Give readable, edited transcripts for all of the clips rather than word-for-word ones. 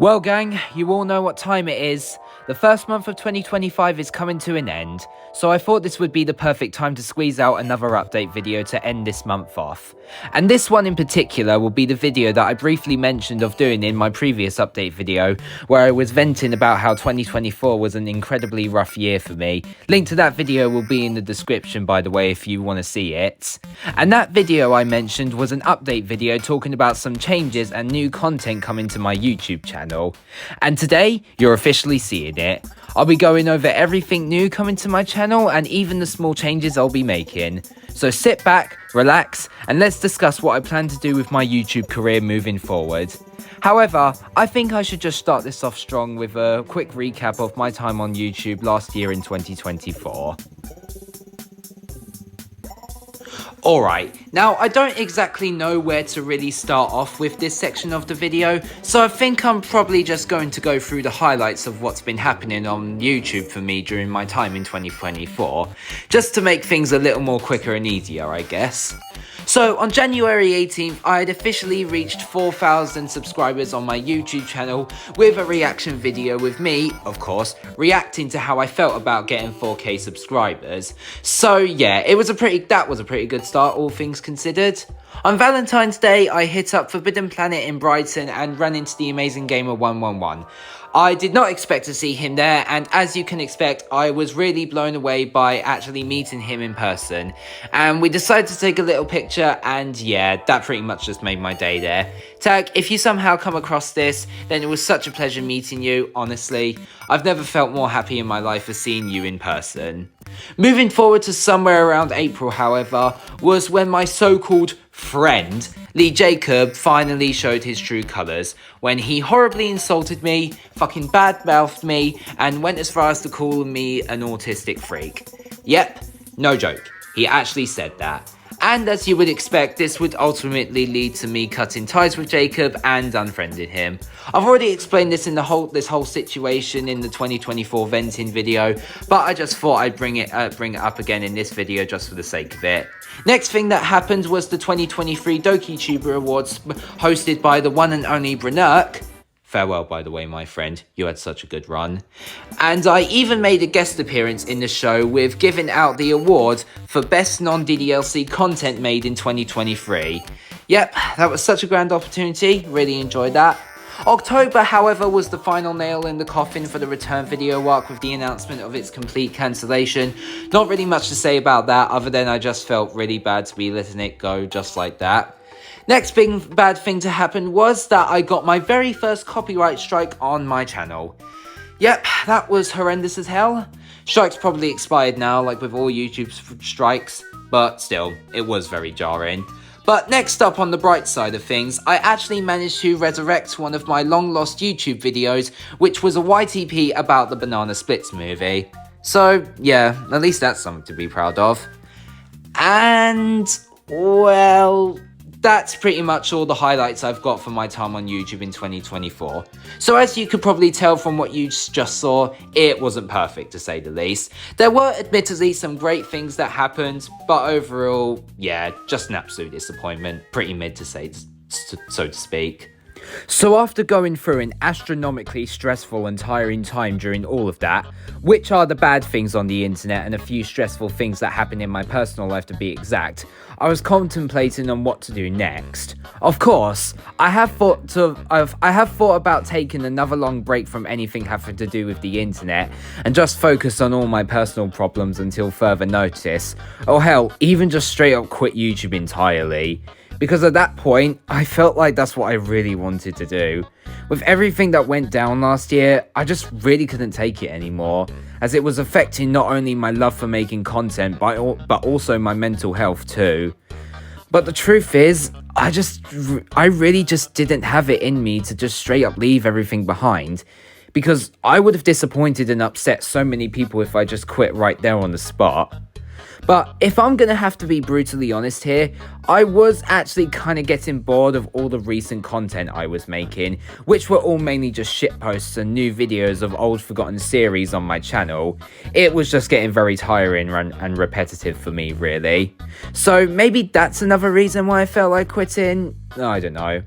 Well gang, you all know what time it is. The first month of 2025 is coming to an end, so I thought this would be the perfect time to squeeze out another update video to end this month off. And this one in particular will be the video that I briefly mentioned of doing in my previous update video, where I was venting about how 2024 was an incredibly rough year for me. Link to that video will be in the description, by the way, if you want to see it. And that video I mentioned was an update video talking about some changes and new content coming to my YouTube channel. And today, you're officially seeing it. I'll be going over everything new coming to my channel and even the small changes I'll be making. So sit back, relax, and let's discuss what I plan to do with my YouTube career moving forward. However, I think I should just start this off strong with a quick recap of my time on YouTube last year in 2024. Alright, now I don't exactly know where to really start off with this section of the video, so I think I'm probably just going to go through the highlights of what's been happening on YouTube for me during my time in 2024, just to make things a little more quicker and easier, I guess. So on January 18th, I had officially reached 4,000 subscribers on my YouTube channel with a reaction video with me, of course, reacting to how I felt about getting 4K subscribers. So yeah, that was a pretty good start, all things considered. On Valentine's Day, I hit up Forbidden Planet in Brighton and ran into the amazing gamer 111. I did not expect to see him there, and as you can expect, I was really blown away by actually meeting him in person. And we decided to take a little picture, and yeah, that pretty much just made my day there. Tag, if you somehow come across this, then it was such a pleasure meeting you, honestly. I've never felt more happy in my life as seeing you in person. Moving forward to somewhere around April, however, was when my so-called friend, Lee Jacob, finally showed his true colours, when he horribly insulted me, fucking badmouthed me, and went as far as to call me an autistic freak. Yep, no joke, he actually said that. And as you would expect, this would ultimately lead to me cutting ties with Jacob and unfriending him. I've already explained this in this whole situation in the 2024 venting video, but I just thought I'd bring it up again in this video just for the sake of it. Next thing that happened was the 2023 DokiTuber Awards hosted by the one and only Branurk. Farewell, by the way, my friend. You had such a good run. And I even made a guest appearance in the show with giving out the award for Best Non-DDLC Content Made in 2023. Yep, that was such a grand opportunity. Really enjoyed that. October, however, was the final nail in the coffin for the return video arc with the announcement of its complete cancellation. Not really much to say about that, other than I just felt really bad to be letting it go just like that. Next big bad thing to happen was that I got my very first copyright strike on my channel. Yep, that was horrendous as hell. Strikes probably expired now, like with all YouTube strikes, but still, it was very jarring. But next up on the bright side of things, I actually managed to resurrect one of my long lost YouTube videos, which was a YTP about the Banana Splits movie. So yeah, at least that's something to be proud of. And well, that's pretty much all the highlights I've got for my time on YouTube in 2024. So as you could probably tell from what you just saw, it wasn't perfect to say the least. There were admittedly some great things that happened, but overall, yeah, just an absolute disappointment. Pretty mid to say, so to speak. So after going through an astronomically stressful and tiring time during all of that, which are the bad things on the internet and a few stressful things that happen in my personal life to be exact, I was contemplating on what to do next. Of course, I have thought about taking another long break from anything having to do with the internet and just focus on all my personal problems until further notice, or hell, even just straight up quit YouTube entirely. Because at that point, I felt like that's what I really wanted to do. With everything that went down last year, I just really couldn't take it anymore, as it was affecting not only my love for making content, but also my mental health too. But the truth is, I really just didn't have it in me to just straight up leave everything behind, because I would have disappointed and upset so many people if I just quit right there on the spot. But if I'm gonna have to be brutally honest here, I was actually kind of getting bored of all the recent content I was making, which were all mainly just shitposts and new videos of old forgotten series on my channel. It was just getting very tiring and repetitive for me, really. So maybe that's another reason why I felt like quitting, I don't know.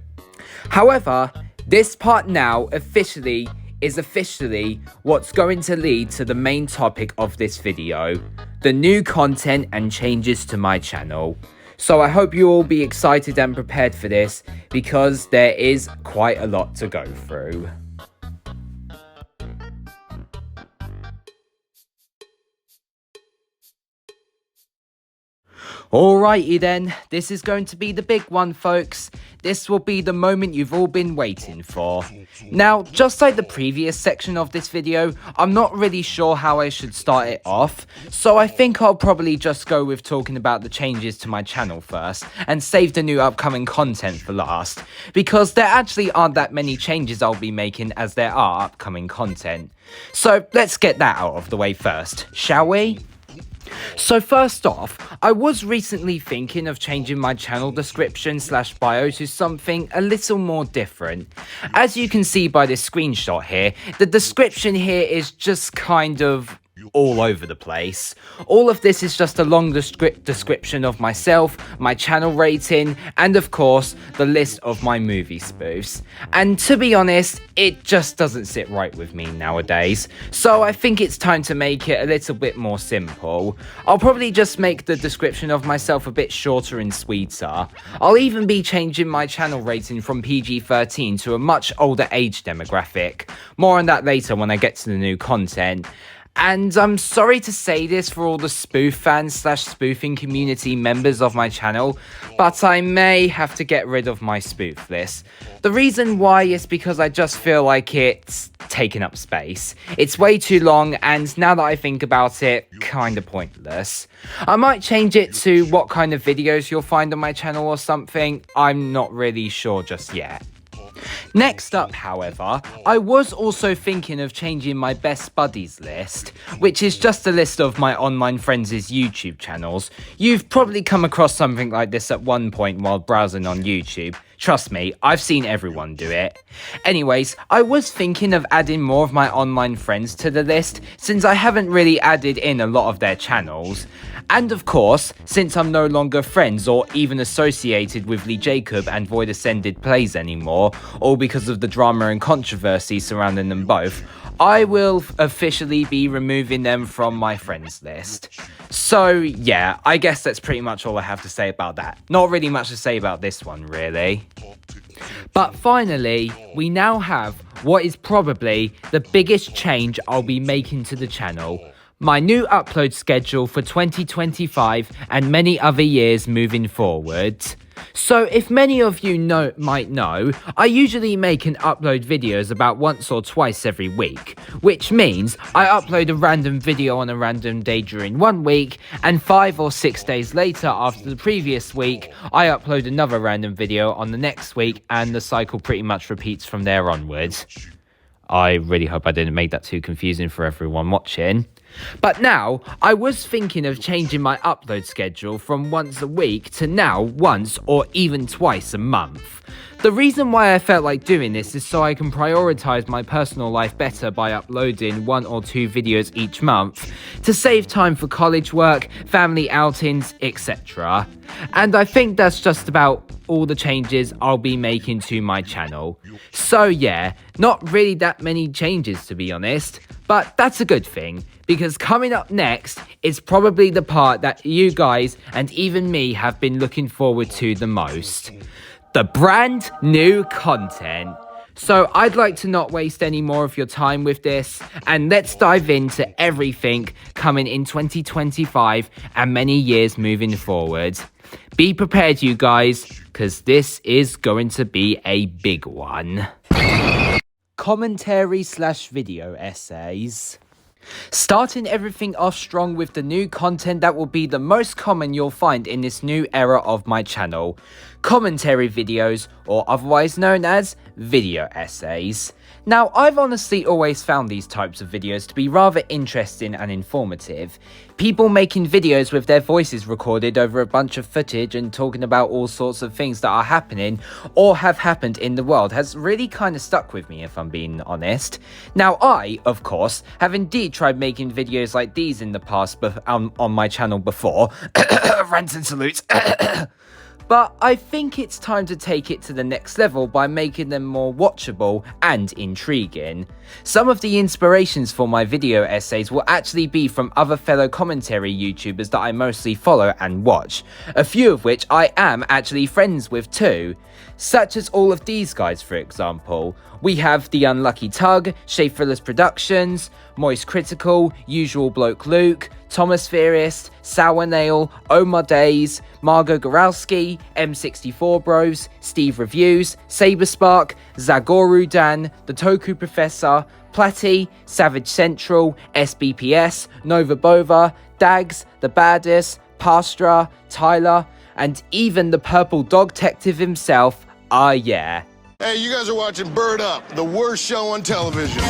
However, This part now is officially what's going to lead to the main topic of this video, the new content and changes to my channel. So I hope you all be excited and prepared for this, because there is quite a lot to go through. Alrighty then, this is going to be the big one, folks. This will be the moment you've all been waiting for. Now, just like the previous section of this video, I'm not really sure how I should start it off, so I think I'll probably just go with talking about the changes to my channel first, and save the new upcoming content for last, because there actually aren't that many changes I'll be making as there are upcoming content. So let's get that out of the way first, shall we? So first off, I was recently thinking of changing my channel description / bio to something a little more different. As you can see by this screenshot here, the description here is just kind of all over the place. All of this is just a long description of myself, my channel rating, and of course, the list of my movie spoofs. And to be honest, it just doesn't sit right with me nowadays, so I think it's time to make it a little bit more simple. I'll probably just make the description of myself a bit shorter and sweeter. I'll even be changing my channel rating from PG-13 to a much older age demographic. More on that later when I get to the new content. And I'm sorry to say this for all the spoof fans / spoofing community members of my channel, but I may have to get rid of my spoof list. The reason why is because I just feel like it's taking up space. It's way too long, and now that I think about it, kinda pointless. I might change it to what kind of videos you'll find on my channel or something. I'm not really sure just yet. Next up, however, I was also thinking of changing my best buddies list, which is just a list of my online friends' YouTube channels. You've probably come across something like this at one point while browsing on YouTube. Trust me, I've seen everyone do it. Anyways, I was thinking of adding more of my online friends to the list, since I haven't really added in a lot of their channels. And of course, since I'm no longer friends or even associated with Lee Jacob and Void Ascended Plays anymore, all because of the drama and controversy surrounding them both, I will officially be removing them from my friends list. So yeah, I guess that's pretty much all I have to say about that. Not really much to say about this one, really. But finally, we now have what is probably the biggest change I'll be making to the channel. My new upload schedule for 2025 and many other years moving forward. So if many of you might know, I usually make and upload videos about once or twice every week, which means I upload a random video on a random day during 1 week, and 5 or 6 days later after the previous week, I upload another random video on the next week, and the cycle pretty much repeats from there onwards. I really hope I didn't make that too confusing for everyone watching. But now, I was thinking of changing my upload schedule from once a week to now once or even twice a month. The reason why I felt like doing this is so I can prioritize my personal life better by uploading 1 or 2 videos each month to save time for college work, family outings, etc. And I think that's just about all the changes I'll be making to my channel. So yeah, not really that many changes to be honest, but that's a good thing, because coming up next is probably the part that you guys and even me have been looking forward to the most. The brand new content. So I'd like to not waste any more of your time with this, and let's dive into everything coming in 2025 and many years moving forward. Be prepared, you guys, because this is going to be a big one. Commentary / video essays. Starting everything off strong with the new content that will be the most common you'll find in this new era of my channel. Commentary videos, or otherwise known as video essays. Now, I've honestly always found these types of videos to be rather interesting and informative. People making videos with their voices recorded over a bunch of footage and talking about all sorts of things that are happening or have happened in the world has really kind of stuck with me, if I'm being honest. Now, I, of course, have indeed tried making videos like these in the past on my channel before. Rants and salutes. but I think it's time to take it to the next level by making them more watchable and intriguing. Some of the inspirations for my video essays will actually be from other fellow commentary YouTubers that I mostly follow and watch, a few of which I am actually friends with too. Such as all of these guys, for example. We have The Unlucky Tug, Schaeferless Productions, Moist Critical, Usual Bloke Luke, Thomas Theorist, Sour Nail, Omar Days, Margot Goralski, M64 Bros, Steve Reviews, Saberspark, Zagoru Dan, The Toku Professor, Platty, Savage Central, SBPS, Nova Bova, Dags, The Baddest, Pastra, Tyler, and even the Purple Dog Detective himself. Ah, yeah. Hey, you guys are watching Bird Up, the worst show on television.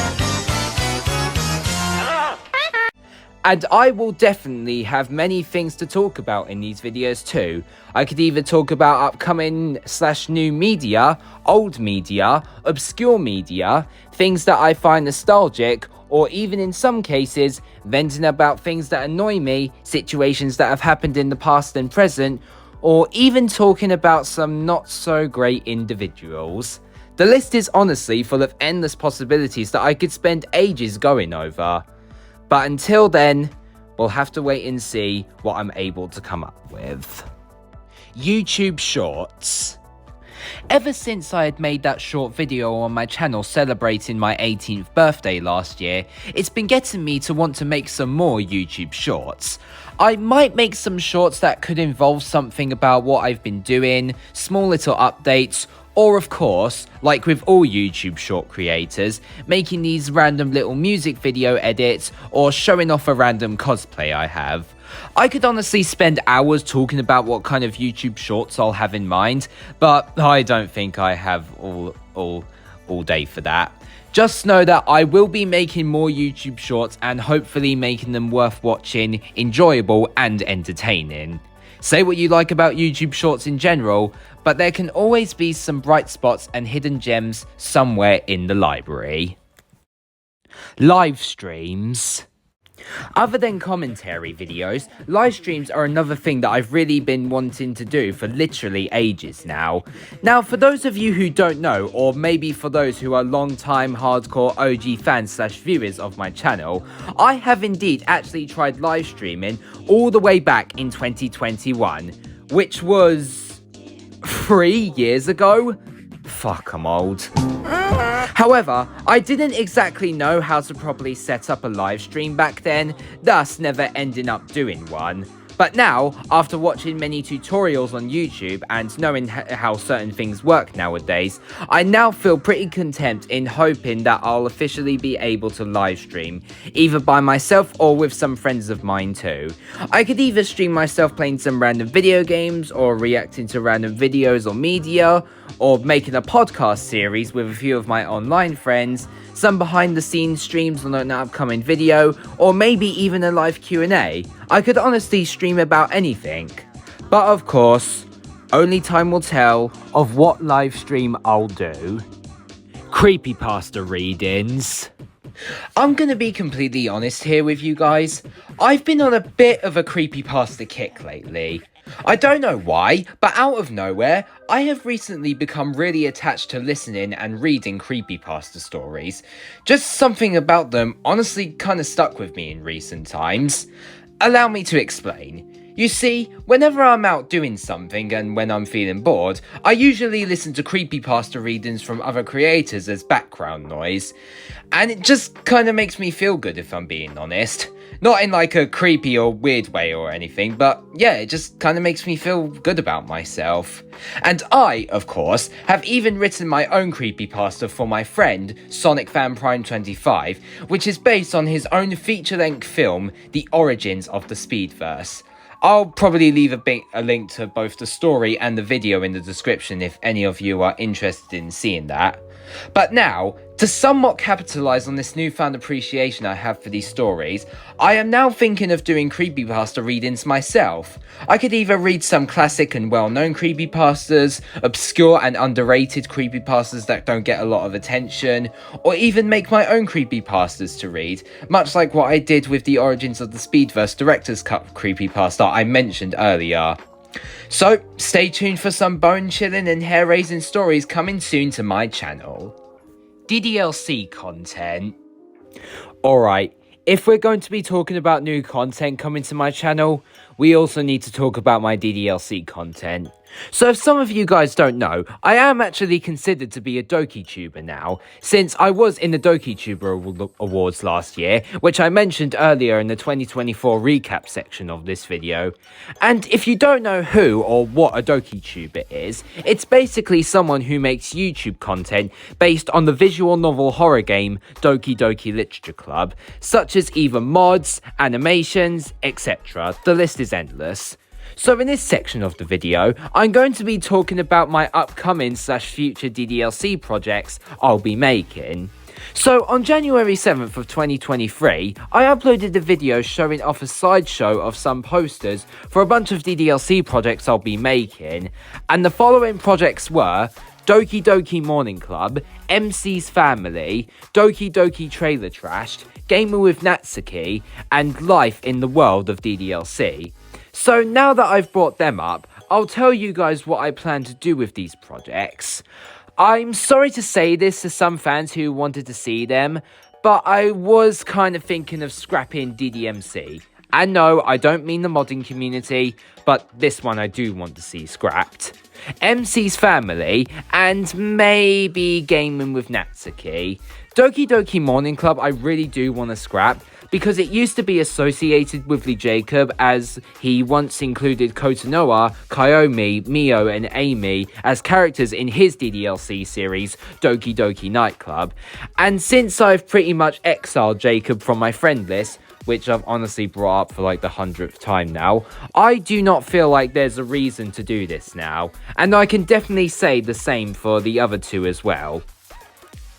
And I will definitely have many things to talk about in these videos too. I could either talk about upcoming / new media, old media, obscure media, things that I find nostalgic, or even in some cases, venting about things that annoy me, situations that have happened in the past and present, or even talking about some not so great individuals. The list is honestly full of endless possibilities that I could spend ages going over. But until then, we'll have to wait and see what I'm able to come up with. YouTube Shorts. Ever since I had made that short video on my channel celebrating my 18th birthday last year, it's been getting me to want to make some more YouTube Shorts. I might make some shorts that could involve something about what I've been doing, small little updates, or of course, like with all YouTube short creators, making these random little music video edits or showing off a random cosplay I have. I could honestly spend hours talking about what kind of YouTube shorts I'll have in mind, but I don't think I have all day for that. Just know that I will be making more YouTube shorts and hopefully making them worth watching, enjoyable and entertaining. Say what you like about YouTube shorts in general, but there can always be some bright spots and hidden gems somewhere in the library. Live streams. Other than commentary videos, live streams are another thing that I've really been wanting to do for literally ages now. Now, for those of you who don't know, or maybe for those who are long-time hardcore OG fans / viewers of my channel, I have indeed actually tried live streaming all the way back in 2021, which was 3 years ago? Fuck, I'm old. However, I didn't exactly know how to properly set up a live stream back then, thus never ending up doing one. But now, after watching many tutorials on YouTube and knowing how certain things work nowadays, I now feel pretty content in hoping that I'll officially be able to live stream, either by myself or with some friends of mine too. I could either stream myself playing some random video games, or reacting to random videos or media, or making a podcast series with a few of my online friends, some behind the scenes streams on an upcoming video, or maybe even a live Q&A. I could honestly stream about anything. But of course, only time will tell of what live stream I'll do. Creepypasta readings. I'm gonna be completely honest here with you guys. I've been on a bit of a creepypasta kick lately. I don't know why, but out of nowhere, I have recently become really attached to listening and reading creepypasta stories. Just something about them honestly kinda stuck with me in recent times. Allow me to explain. You see, whenever I'm out doing something and when I'm feeling bored, I usually listen to creepypasta readings from other creators as background noise. And it just kinda makes me feel good if I'm being honest. Not in like a creepy or weird way or anything, but yeah, it just kind of makes me feel good about myself. And I, of course, have even written my own creepypasta for my friend, Sonic Fan Prime 25, which is based on his own feature-length film, The Origins of the Speedverse. I'll probably leave a link to both the story and the video in the description if any of you are interested in seeing that. But now, to somewhat capitalise on this newfound appreciation I have for these stories, I am now thinking of doing creepypasta readings myself. I could either read some classic and well-known creepypastas, obscure and underrated creepypastas that don't get a lot of attention, or even make my own creepypastas to read, much like what I did with the Origins of the Speedverse Director's Cut creepypasta I mentioned earlier. So, stay tuned for some bone-chilling and hair-raising stories coming soon to my channel. DDLC content. Alright, if we're going to be talking about new content coming to my channel, we also need to talk about my DDLC content. So if some of you guys don't know, I am actually considered to be a DokiTuber now, since I was in the DokiTuber Awards last year, which I mentioned earlier in the 2024 recap section of this video. And if you don't know who or what a DokiTuber is, it's basically someone who makes YouTube content based on the visual novel horror game Doki Doki Literature Club, such as either mods, animations, etc. The list is endless. So in this section of the video, I'm going to be talking about my upcoming / future DDLC projects I'll be making. So on January 7th of 2023, I uploaded a video showing off a slideshow of some posters for a bunch of DDLC projects I'll be making, and the following projects were Doki Doki Morning Club, MC's Family, Doki Doki Trailer Trashed, Gamer with Natsuki, and Life in the World of DDLC. So now that I've brought them up, I'll tell you guys what I plan to do with these projects. I'm sorry to say this to some fans who wanted to see them, but I was kind of thinking of scrapping DDMC. And no, I don't mean the modding community, but this one I do want to see scrapped. MC's Family, and maybe Gaming with Natsuki. Doki Doki Morning Club I really do want to scrap, because it used to be associated with Lee Jacob, as he once included Kotonoha, Kaomi, Mio and Amy as characters in his DDLC series Doki Doki Nightclub. And since I've pretty much exiled Jacob from my friend list, which I've honestly brought up for like the 100th time now, I do not feel like there's a reason to do this now, and I can definitely say the same for the other two as well.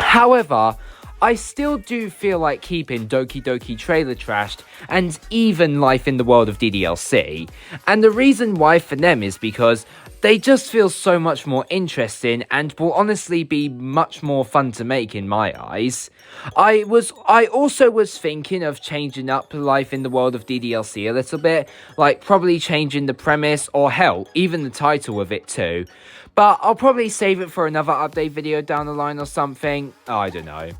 However, I still do feel like keeping Doki Doki Trailer Trashed and even Life in the World of DDLC, and the reason why for them is because they just feel so much more interesting and will honestly be much more fun to make in my eyes. I also was thinking of changing up Life in the World of DDLC a little bit, like probably changing the premise or hell, even the title of it too. But I'll probably save it for another update video down the line or something, I don't know.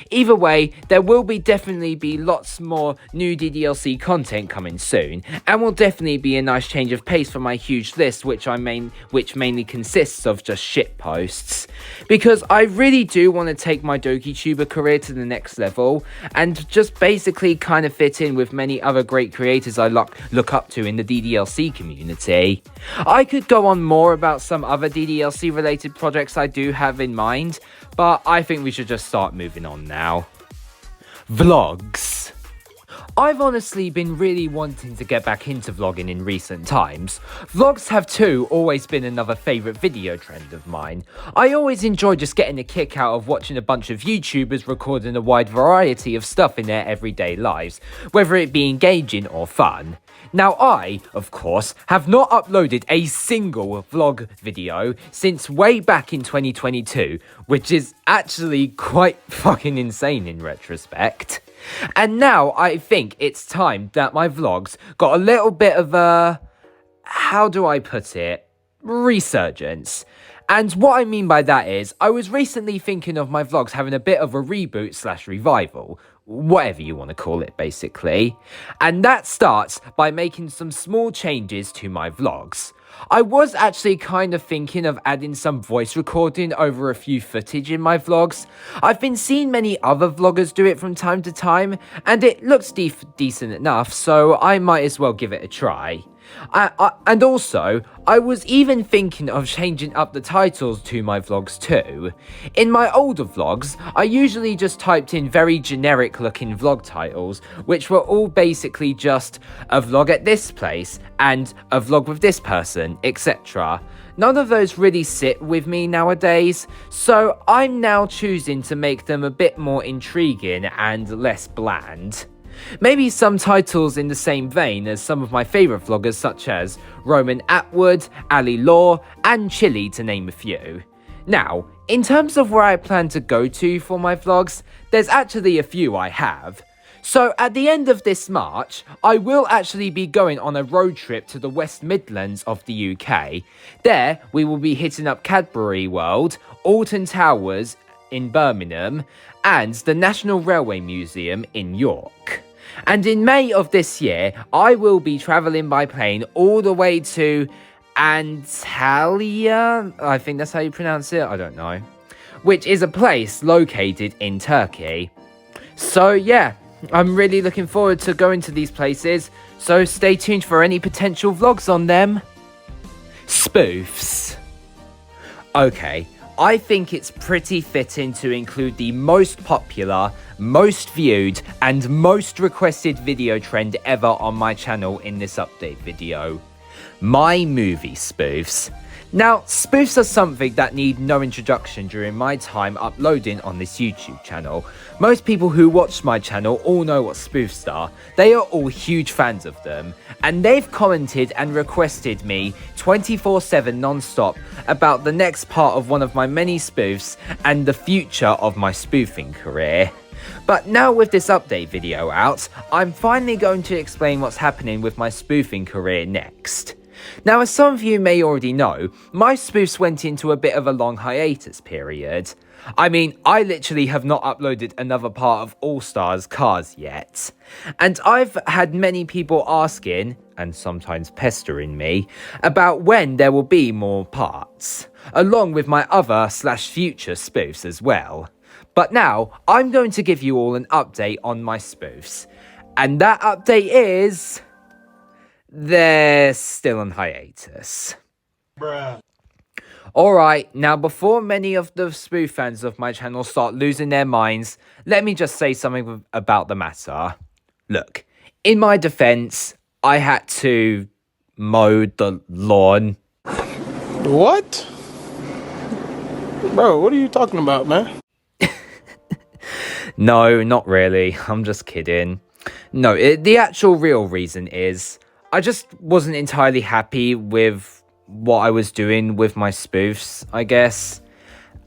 Either way, there will definitely be lots more new DDLC content coming soon, and will definitely be a nice change of pace for my huge list, which mainly consists of just shit posts. Because I really do want to take my DokiTuber career to the next level, and just basically kind of fit in with many other great creators I look up to in the DDLC community. I could go on more about some other DDLC related projects I do have in mind, but I think we should just start moving on now. Vlogs. I've honestly been really wanting to get back into vlogging in recent times. Vlogs have too always been another favourite video trend of mine. I always enjoy just getting a kick out of watching a bunch of YouTubers recording a wide variety of stuff in their everyday lives, whether it be engaging or fun. Now I, of course, have not uploaded a single vlog video since way back in 2022, which is actually quite fucking insane in retrospect. And now I think it's time that my vlogs got a little bit of a, how do I put it, resurgence. And what I mean by that is, I was recently thinking of my vlogs having a bit of a reboot / revival, whatever you want to call it basically. And that starts by making some small changes to my vlogs. I was actually kind of thinking of adding some voice recording over a few footage in my vlogs. I've been seeing many other vloggers do it from time to time, and it looks decent enough, so I might as well give it a try. And also, I was even thinking of changing up the titles to my vlogs too. In my older vlogs, I usually just typed in very generic looking vlog titles, which were all basically just a vlog at this place and a vlog with this person, etc. None of those really sit with me nowadays, so I'm now choosing to make them a bit more intriguing and less bland. Maybe some titles in the same vein as some of my favourite vloggers such as Roman Atwood, Ali Law and Chili, to name a few. Now, in terms of where I plan to go to for my vlogs, there's actually a few I have. So at the end of this March, I will actually be going on a road trip to the West Midlands of the UK. There, we will be hitting up Cadbury World, Alton Towers in Birmingham, and the National Railway Museum in York. And in May of this year, I will be travelling by plane all the way to Antalya, I think that's how you pronounce it, I don't know, which is a place located in Turkey. So yeah, I'm really looking forward to going to these places, so stay tuned for any potential vlogs on them. Spoofs. Okay, I think it's pretty fitting to include the most popular, most viewed, and most requested video trend ever on my channel in this update video. My movie spoofs. Now, spoofs are something that need no introduction during my time uploading on this YouTube channel. Most people who watch my channel all know what spoofs are. They are all huge fans of them, and they've commented and requested me 24/7 non-stop about the next part of one of my many spoofs and the future of my spoofing career. But now with this update video out, I'm finally going to explain what's happening with my spoofing career next. Now, as some of you may already know, my spoofs went into a bit of a long hiatus period. I mean, I literally have not uploaded another part of All Stars Cars yet. And I've had many people asking, and sometimes pestering me, about when there will be more parts, along with my other / future spoofs as well. But now, I'm going to give you all an update on my spoofs. And that update is... they're still on hiatus. Bruh. Alright, now before many of the spoof fans of my channel start losing their minds, let me just say something about the matter. Look, in my defense, I had to mow the lawn. What? Bro, what are you talking about, man? No, not really. I'm just kidding. No, the actual real reason is I just wasn't entirely happy with what I was doing with my spoofs, I guess.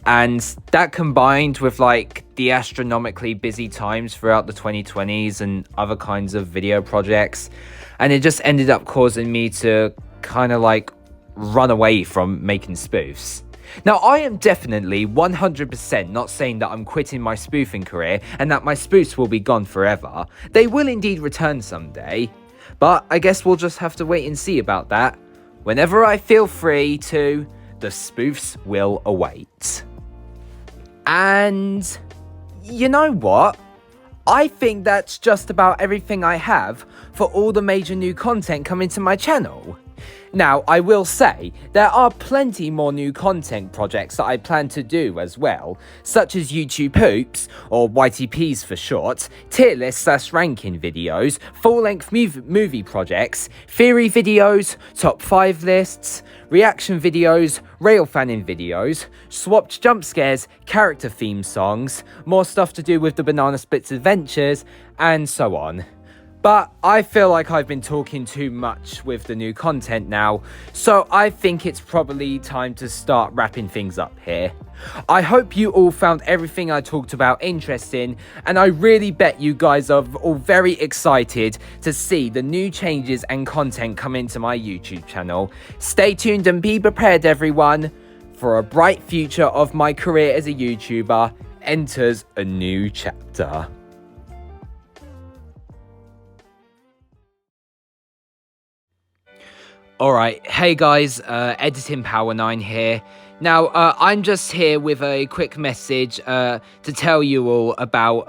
And that combined with like the astronomically busy times throughout the 2020s and other kinds of video projects, and it just ended up causing me to kind of like run away from making spoofs. Now, I am definitely 100% not saying that I'm quitting my spoofing career and that my spoofs will be gone forever. They will indeed return someday, but I guess we'll just have to wait and see about that. Whenever I feel free to, the spoofs will await. And you know what? I think that's just about everything I have for all the major new content coming to my channel. Now, I will say, there are plenty more new content projects that I plan to do as well, such as YouTube Hoops, or YTPs for short, tier list / ranking videos, full-length movie projects, theory videos, top 5 lists, reaction videos, rail fanning videos, swapped jump scares, character theme songs, more stuff to do with the Banana Splits adventures, and so on. But I feel like I've been talking too much with the new content now, so I think it's probably time to start wrapping things up here. I hope you all found everything I talked about interesting, and I really bet you guys are all very excited to see the new changes and content come into my YouTube channel. Stay tuned and be prepared, everyone, for a bright future of my career as a YouTuber enters a new chapter. Alright, hey guys, Editing Power 9 here. Now, I'm just here with a quick message to tell you all about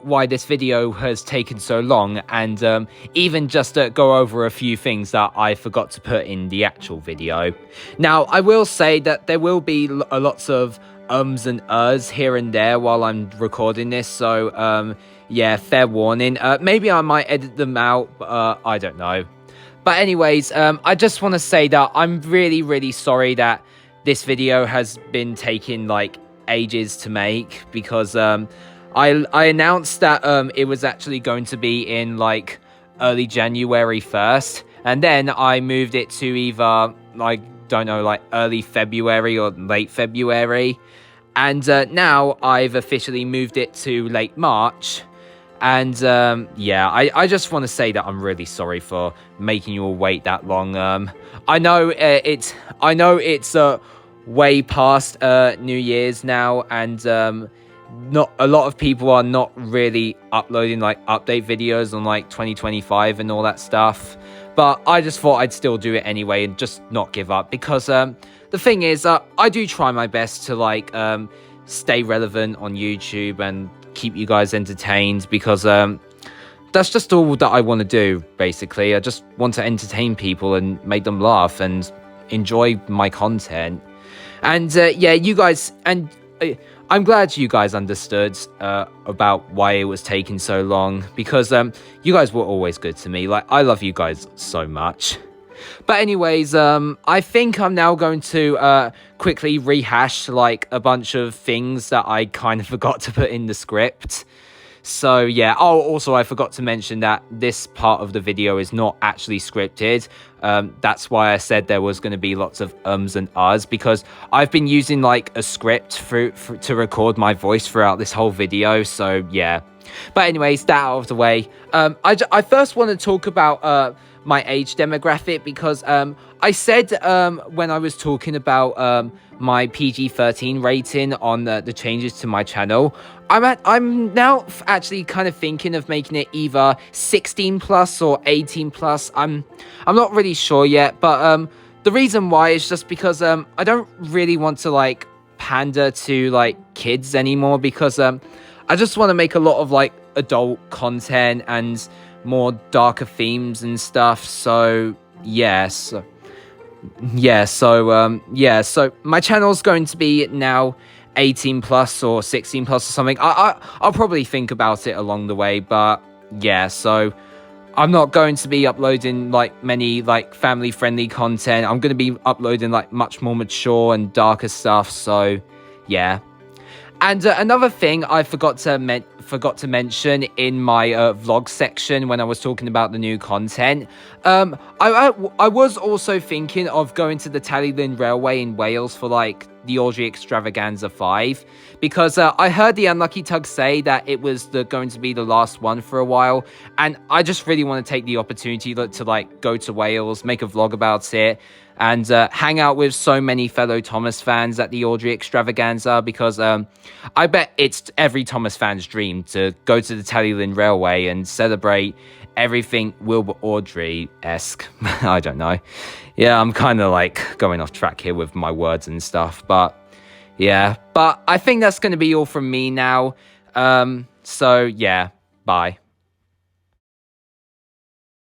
why this video has taken so long, and even just go over a few things that I forgot to put in the actual video. Now, I will say that there will be lots of ums and uhs here and there while I'm recording this, so yeah, fair warning. Maybe I might edit them out, but I don't know. But anyways, I just want to say that I'm really sorry that this video has been taking like ages to make, because I announced that it was actually going to be in like early January 1st, and then I moved it to either like, don't know, like early February or late February, and now I've officially moved it to late March. And yeah, I just want to say that I'm really sorry for making you all wait that long. I know it's way past New Year's now, and not a lot of people are not really uploading like update videos on like 2025 and all that stuff. But I just thought I'd still do it anyway and just not give up, because the thing is, I do try my best to like stay relevant on YouTube and keep you guys entertained, because that's just all that I want to do, basically. I just want to entertain people and make them laugh and enjoy my content. And yeah, you guys, and I'm glad you guys understood about why it was taking so long, because you guys were always good to me. Like, I love you guys so much. But anyways, I think I'm now going to quickly rehash like a bunch of things that I kind of forgot to put in the script. So yeah, oh, also I forgot to mention that this part of the video is not actually scripted. That's why I said there was going to be lots of ums and ahs, because I've been using like a script to record my voice throughout this whole video. So yeah, but anyways, that out of the way, I first want to talk about my age demographic, because I said when I was talking about my PG-13 rating on the changes to my channel, I'm now actually kind of thinking of making it either 16 plus or 18 plus. I'm not really sure yet, but the reason why is just because I don't really want to like pander to like kids anymore, because I just want to make a lot of like adult content and more darker themes and stuff. So yes, so my channel's going to be now 18 plus or 16 plus or something. I'll probably think about it along the way, but yeah, so I'm not going to be uploading like many like family friendly content. I'm going to be uploading like much more mature and darker stuff. So yeah. And another thing I forgot to mention in my vlog section when I was talking about the new content, I was also thinking of going to the Tallylyn Railway in Wales for like the Audrey Extravaganza 5, because I heard the Unlucky Tug say that it was going to be the last one for a while, and I just really want to take the opportunity to like go to Wales, make a vlog about it, and hang out with so many fellow Thomas fans at the Audrey Extravaganza, because I bet it's every Thomas fan's dream to go to the Tallylyn Railway and celebrate everything Wilbur Audrey-esque. I don't know. Yeah, I'm kind of like going off track here with my words and stuff, but yeah. But I think that's going to be all from me now. So yeah, bye.